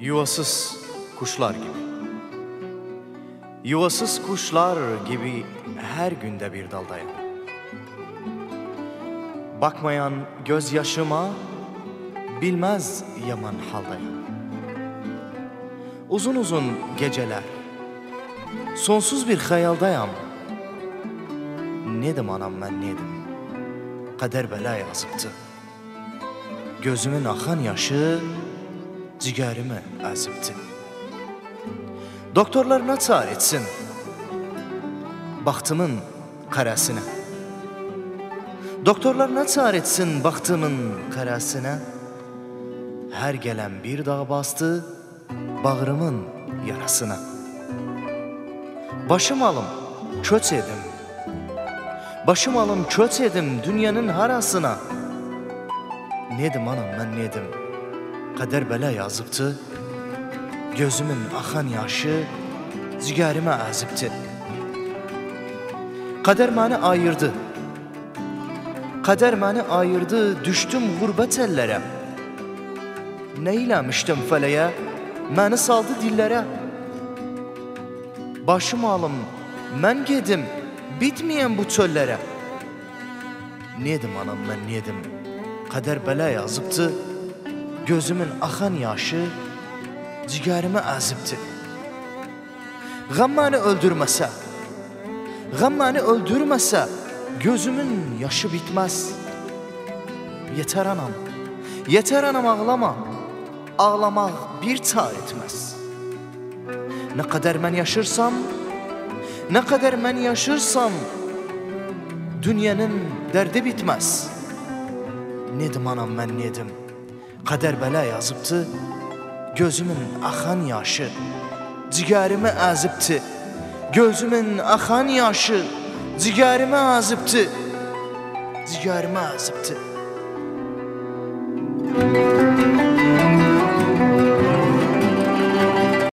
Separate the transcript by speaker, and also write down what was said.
Speaker 1: Yuvasız kuşlar gibi. Yuvasız kuşlar gibi her günde bir daldayım. Bakmayan gözyaşıma bilmez yaman haldayım. Uzun uzun geceler, sonsuz bir hayaldayım. Nedim anam ben nedim, kader bela yazıbdı. Gözümün akan yaşı ciğerimi əzibdi. Doktorlar nə çar etsin baxtımın qarasına. Doktorlar nə çar etsin baxtımın qarasına. Hər gələn bir dağ bastı bağrımın yarasına. Başım alım köç edim, başım alım köç edim dünyanın harasına. Nedim anam mən nedim, kader bela yazıbdı. Gözümün akan yaşı ciğerime əzibdi. Kader məni ayırdı, kader məni ayırdı, düşdüm qurbət əllərə. Nə eləmişdim fələyə, məni saldı dillərə. Başım alım, mən gedim, bitməyən bu çöllərə. Nedim anam mən nedim, kader bela yazıbdı. Gözümün akan yaşı ciğerime əzibdi. Qəm məni öldürməsə, qəm məni öldürməsə, gözümün yaşı bitməz. Yetər anam ağlama, ağlamaq bir çar etməz. Nə qədər mən yaşırsam, nə qədər mən yaşırsam, dünyanın dərdi bitməz. Nedim anam mən nedim, kader bela yazıbdı. Gözümün akan yaşı ciğerime əzibdi. Gözümün akan yaşı ciğerime əzibdi. Ciğerime əzibdi.